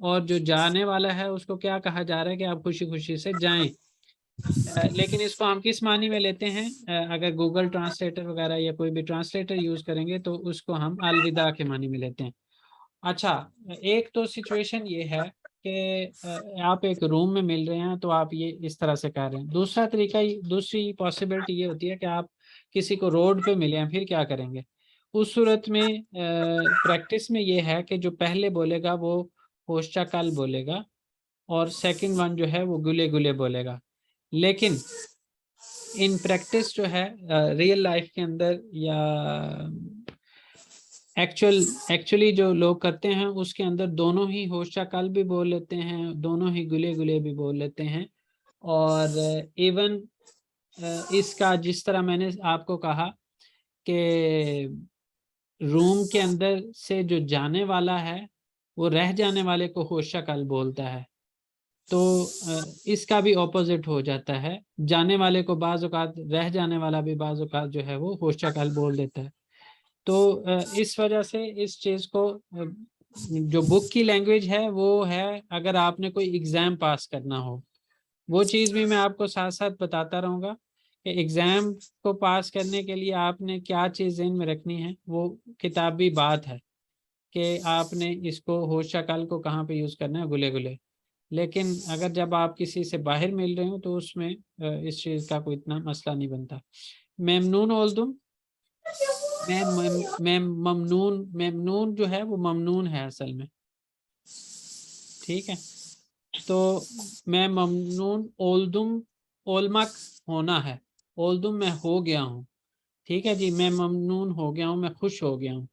اور جو جانے والا ہے اس کو کیا کہا جا رہا ہے کہ آپ خوشی خوشی سے جائیں. لیکن اس کو ہم کس معنی میں لیتے ہیں؟ اگر گوگل ٹرانسلیٹر وغیرہ یا کوئی بھی ٹرانسلیٹر یوز کریں گے تو اس کو ہم الوداع کے معنی میں لیتے ہیں. اچھا، ایک تو سچویشن یہ ہے کہ آپ ایک روم میں مل رہے ہیں تو آپ یہ اس طرح سے کر رہے ہیں. دوسرا طریقہ، دوسری پاسبلٹی یہ ہوتی ہے کہ آپ کسی کو روڈ پہ ملے ہیں، پھر کیا کریں گے؟ اس صورت میں پریکٹس میں یہ ہے کہ جو پہلے بولے گا وہ ہوشچا کل بولے گا، اور سیکنڈ ون جو ہے وہ گلے گلے بولے گا. لیکن ان پریکٹس جو ہے ریئل لائف کے اندر یا ایکچولی جو لوگ کرتے ہیں اس کے اندر دونوں ہی ہوشچا کل بھی بول لیتے ہیں، دونوں ہی گلے گلے بھی بول لیتے ہیں. اور ایون اس کا جس طرح میں نے آپ کو کہا کہ روم کے اندر سے جو جانے والا ہے وہ رہ جانے والے کو ہوشچا کل بولتا ہے، تو اس کا بھی اپوزٹ ہو جاتا ہے. جانے والے کو بعض اوقات رہ جانے والا بھی بعض اوقات جو ہے وہ ہوشچا کل بول دیتا ہے. تو اس وجہ سے اس چیز کو جو بک کی لینگویج ہے وہ ہے، اگر آپ نے کوئی ایگزام پاس کرنا ہو، وہ چیز بھی میں آپ کو ساتھ ساتھ بتاتا رہوں گا کہ ایگزام کو پاس کرنے کے لیے آپ نے کیا چیز ذہن میں رکھنی ہے. وہ کتابی بات ہے کہ آپ نے اس کو ہوشچا کل کو کہاں پہ یوز کرنا ہے، گلے گلے. لیکن اگر جب آپ کسی سے باہر مل رہے ہوں تو اس میں اس چیز کا کوئی اتنا مسئلہ نہیں بنتا. ممنون اولدم، میں ممنون جو ہے وہ ممنون ہے اصل میں، ٹھیک ہے. تو میں ممنون اولدم، اولمک ہونا ہے، اولدم میں ہو گیا ہوں، ٹھیک ہے جی. میں ممنون ہو گیا ہوں، میں خوش ہو گیا ہوں،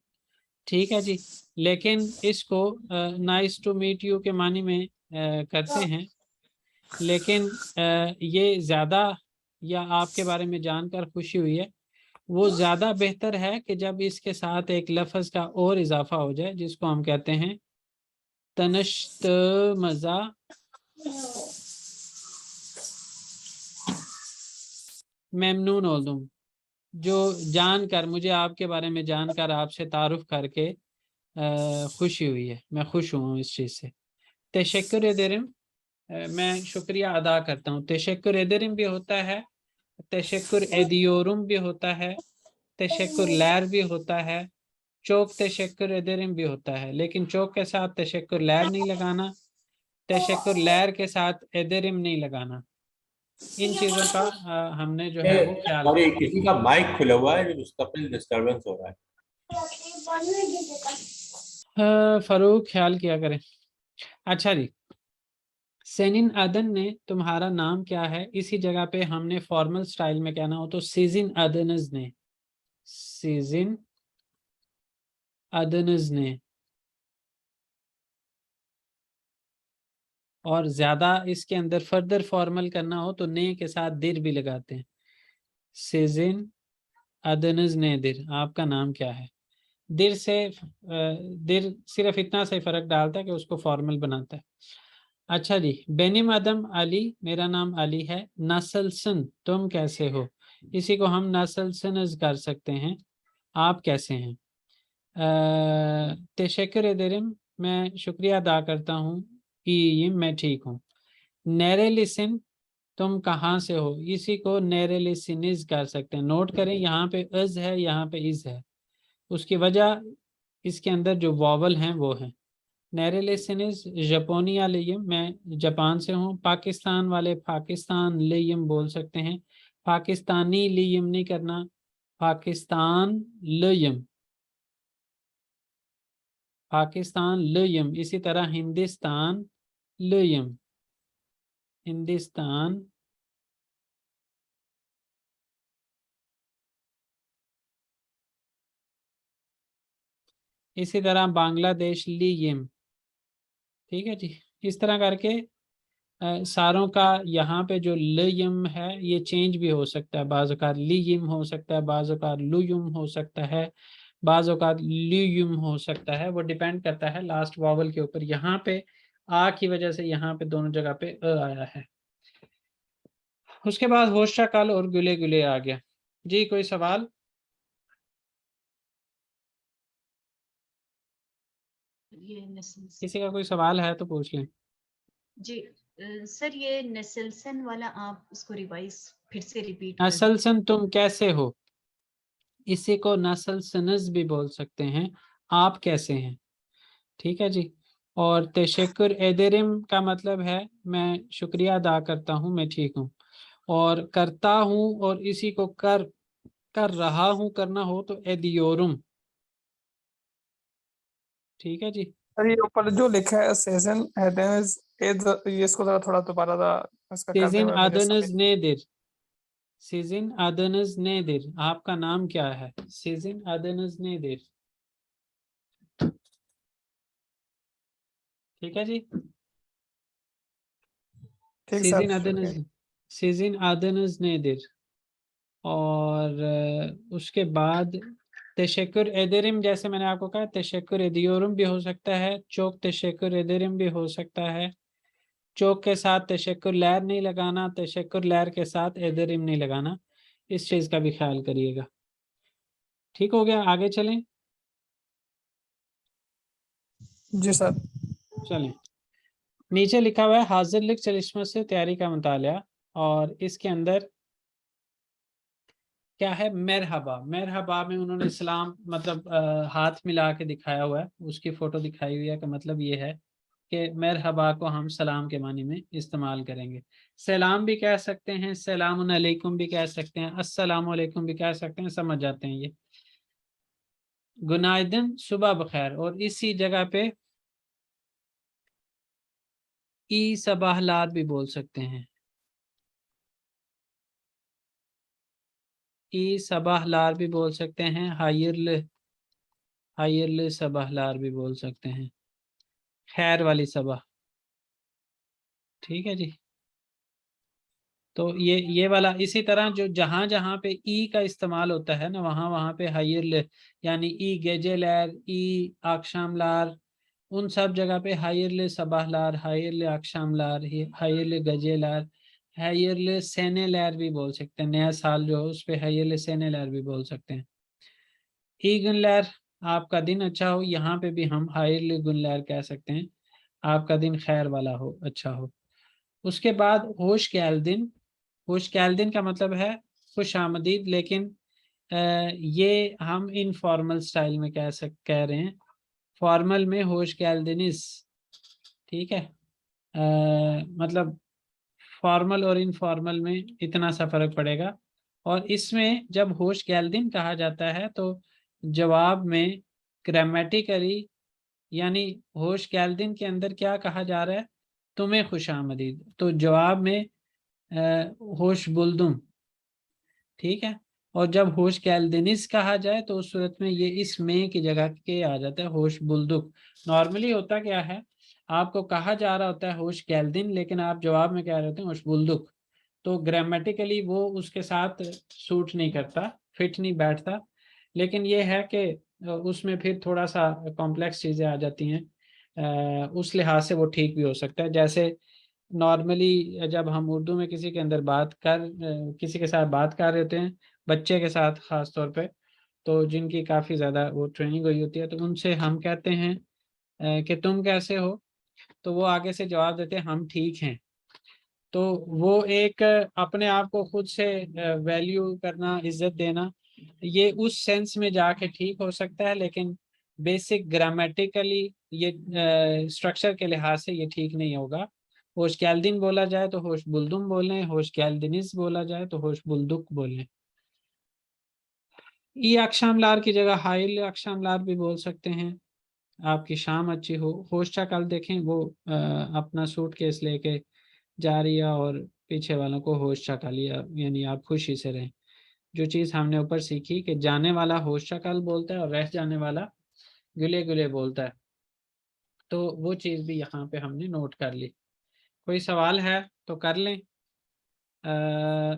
ٹھیک ہے جی. لیکن اس کو نائس ٹو میٹ یو کے معنی میں کرتے ہیں. لیکن یہ زیادہ، یا آپ کے بارے میں جان کر خوشی ہوئی ہے، وہ زیادہ بہتر ہے کہ جب اس کے ساتھ ایک لفظ کا اور اضافہ ہو جائے جس کو ہم کہتے ہیں تنشت مزہ ممنون اولدم. جو جان کر، مجھے آپ کے بارے میں جان کر، آپ سے تعارف کر کے خوشی ہوئی ہے، میں خوش ہوں اس چیز سے. تشکر ادرم، میں شکریہ ادا کرتا ہوں. تشکر ادرم بھی ہوتا ہے، تشکر ایدیورم بھی ہوتا ہے، تشکر لیر بھی ہوتا ہے، چوک تشکر ادرم بھی ہوتا ہے. لیکن چوک کے ساتھ تشکر لیر نہیں لگانا، تشکر لیر کے ساتھ ادرم نہیں لگانا. ان چیزوں کا ہم نے جو ہے وہ خیال سوری، رکھا. کسی کا مائک کھلا ہوا ہے جو مستقل ڈسٹربنس ہو رہا ہے. فاروق خیال کیا کریں. اچھا جی، سینن ادن نے تمہارا نام کیا ہے، اسی جگہ پہ ہم نے فارمل سٹائل میں کہنا ہو تو سیزن ادنز نے، سیزن ادنز نے. اور زیادہ اس کے اندر فردر فارمل کرنا ہو تو نے کے ساتھ در بھی لگاتے ہیں. سیزن ادنز نے در، آپ کا نام کیا ہے. در سے در صرف اتنا سے فرق ڈالتا ہے کہ اس کو فارمل بناتا ہے. اچھا جی، بینم ادم علی، میرا نام علی ہے. نسل سن، تم کیسے ہو، اسی کو ہم نسل سنز کر سکتے ہیں، آپ کیسے ہیں. تشکر ادرم، میں شکریہ ادا کرتا ہوں، میں ٹھیک ہوں. نیرے لسن، تم کہاں سے ہو، اسی کو نیرے لسنز کر سکتے ہیں. نوٹ کریں یہاں پہ از ہے، یہاں پہ از ہے، اس کی وجہ اس کے اندر جو واول ہیں وہ ہیں. نیرے لسنز جاپونیا لیم، میں جاپان سے ہوں. پاکستان والے پاکستان لیم بول سکتے ہیں، پاکستانی لیم نہیں کرنا، پاکستان لیم، پاکستان لیم. اسی طرح ہندوستان لیم، ہندوستان. اسی طرح بنگلہ دیش لیم، ٹھیک ہے جی. اس طرح کر کے ساروں کا یہاں پہ جو لیم ہے یہ چینج بھی ہو سکتا ہے، بعض اوقات لیم ہو سکتا ہے، بعض اوقات لیم ہو سکتا ہے، بعض اوقات لیم ہو سکتا ہے. وہ ڈیپینڈ کرتا ہے لاسٹ واول کے اوپر. یہاں پہ آ کی وجہ سے یہاں پہ دونوں جگہ پہ آیا ہے. اس کے بعد ہوشچا کل اور گلے گلے آ گیا. جی کوئی سوال؟ یہ نسلسن کسی کا کوئی سوال ہے تو پوچھ لیں. جی سر یہ نسلسن والا آپ اس کو ریوائز پھر سے ریپیٹ کر دیں. نسلسن تم کیسے ہو، اسی کو نسل سنز بھی بول سکتے ہیں، آپ کیسے ہیں. ٹھیک ہے جی. اور تشکر ادرم کا مطلب ہے میں شکریہ ادا کرتا ہوں، میں ٹھیک ہوں. اور کرتا ہوں اور اسی کو کر رہا ہوں کرنا ہو تو ادیورم. ٹھیک ہے جی. سر یہ اوپر جو لکھا ہے سیزن ہیڈنز یہ اس کو ذرا تھوڑا دوبارہ اس کا کر دیں سیزن مجھے آدنز سمجھ. نیدر، سیزن آدنز نیدر، آپ کا نام کیا ہے؟ سیزن آدنز نیدر. ٹھیک ہے جی. ٹھیک سر، سیزن آدنز، شکریہ. سیزن آدنز نیدر. اور اس کے بعد تشکر ادرم، جیسے میں نے آپ کو کہا تشکر ادیورم بھی ہو سکتا ہے، چوک تشکر ادرم بھی ہو سکتا ہے. چوک کے ساتھ تشکر لہر نہیں لگانا، تشکر لہر کے ساتھ ادرم نہیں لگانا، اس چیز کا بھی خیال کریے گا. ٹھیک ہو گیا، آگے چلیں. جی سر. چلیں، نیچے لکھا ہوا ہے حاضر لکھ چلشمہ سے تیاری کا مطالعہ، اور اس کے اندر کیا ہے؟ مرحبا. مرحبا میں انہوں نے سلام مطلب ہاتھ ملا کے دکھایا ہوا ہے، اس کی فوٹو دکھائی ہوئی ہے کہ مطلب یہ ہے کہ مرحبا کو ہم سلام کے معنی میں استعمال کریں گے. سلام بھی کہہ سکتے ہیں، سلام علیکم بھی کہہ سکتے ہیں، السلام علیکم بھی کہہ سکتے ہیں، سمجھ جاتے ہیں یہ. گنائدن، صبح بخیر. اور اسی جگہ پہ ای صباح لار بھی بول سکتے ہیں، ای صباح لار بھی بول سکتے ہیں، ہائرل صباح لار بھی بول سکتے ہیں، خیر والی صبح. ٹھیک ہے جی. تو یہ والا اسی طرح جو جہاں جہاں پہ ای کا استعمال ہوتا ہے نا، وہاں پہ ہائرل یعنی ای گیجے لیر، ای آکشام لار، ان سب جگہ پہ ہائرل صباح لار، ہائرل آکشام لار، ہائرل گجے لار، ہائرل سینے لیر بھی بول سکتے ہیں. نیا سال جو ہے اس پہ ہائرل سینے لیر بھی بول سکتے ہیں. ای گن لیر، آپ کا دن اچھا ہو، یہاں پہ بھی ہم ہائرل گن لیر کہہ سکتے ہیں، آپ کا دن خیر والا ہو، اچھا ہو. اس کے بعد ہوش کیل دن. ہوش کیل دن کا مطلب ہے خوش آمدید، لیکن یہ ہم انفارمل سٹائل میں کہہ رہے ہیں. فارمل میں ہوش کیل دنس. ٹھیک ہے. مطلب فارمل اور انفارمل میں اتنا سا فرق پڑے گا. اور اس میں جب ہوش کیل دن کہا جاتا ہے تو جواب میں گرامیٹیکلی یعنی ہوش کیل دن کے اندر کیا کہا جا رہا ہے؟ تمہیں خوش آمدید. تو جواب میں ہوش بلدم. ٹھیک ہے. اور جب ہوش کیلدنس کہا جائے تو اس صورت میں یہ اس میں کی جگہ کے آ جاتا ہے ہوش بلدک. نارملی ہوتا کیا ہے، آپ کو کہا جا رہا ہوتا ہے ہوش کیلدن، لیکن آپ جواب میں کہہ رہے ہوتے ہیں ہوش بلدک. تو گرامیٹیکلی وہ اس کے ساتھ سوٹ نہیں کرتا، فٹ نہیں بیٹھتا. لیکن یہ ہے کہ اس میں پھر تھوڑا سا کمپلیکس چیزیں آ جاتی ہیں، اس لحاظ سے وہ ٹھیک بھی ہو سکتا ہے. جیسے نارملی جب ہم اردو میں کسی کے ساتھ بات کر رہے ہوتے ہیں، بچے کے ساتھ خاص طور پہ، تو جن کی کافی زیادہ وہ ٹریننگ ہوئی ہوتی ہے، تو ان سے ہم کہتے ہیں کہ تم کیسے ہو، تو وہ آگے سے جواب دیتے ہیں ہم ٹھیک ہیں. تو وہ ایک اپنے آپ کو خود سے ویلیو کرنا، عزت دینا، یہ اس سینس میں جا کے ٹھیک ہو سکتا ہے، لیکن بیسک گرامیٹیکلی یہ اسٹرکچر کے لحاظ سے یہ ٹھیک نہیں ہوگا. ہوش کیلدن بولا جائے تو ہوش بلدم بولیں، ہوش کیلدنس بولا جائے تو ہوش بلدک بولیں. ای اکشام لار کی جگہ ہائل اکشام لار بھی بول سکتے ہیں. آپ کی شام اچھی ہو. ہوشچا کل دیکھیں وہ اپنا سوٹ کیس لے کے جا رہی ہے اور پیچھے والوں کو ہوش چکا لیا، یعنی آپ خوشی سے رہیں. جو چیز ہم نے اوپر سیکھی کہ جانے والا ہوش چکل بولتا ہے اور رہ جانے والا گلے گلے بولتا ہے، تو وہ چیز بھی یہاں پہ ہم نے نوٹ کر لی. کوئی سوال ہے تو کر لیں،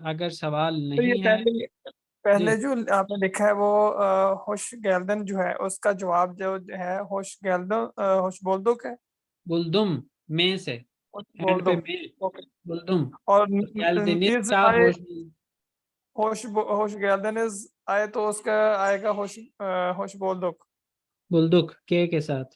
اگر سوال تو یہ نہیں ہے. پہلے جی جو آپ نے لکھا ہے وہ ہوش گیلدن جو ہے اس کا جواب جو ہے ہوش گیلدن ہوش بولدک ہے. بلدم میں سے ہوش اینڈ پہ بولدک. میں اوکے. بلدم. اور تو کیلدنس نیز کا آئے ہوش ہوش گیلدنز آئے تو اس کا آئے گا ہوش بولدک. بلدک کے ساتھ.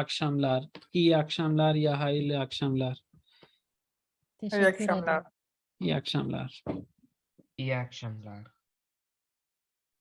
akşamlar, iyi akşamlar ya hayırlı akşamlar. İyi akşamlar. İyi akşamlar. İyi akşamlar.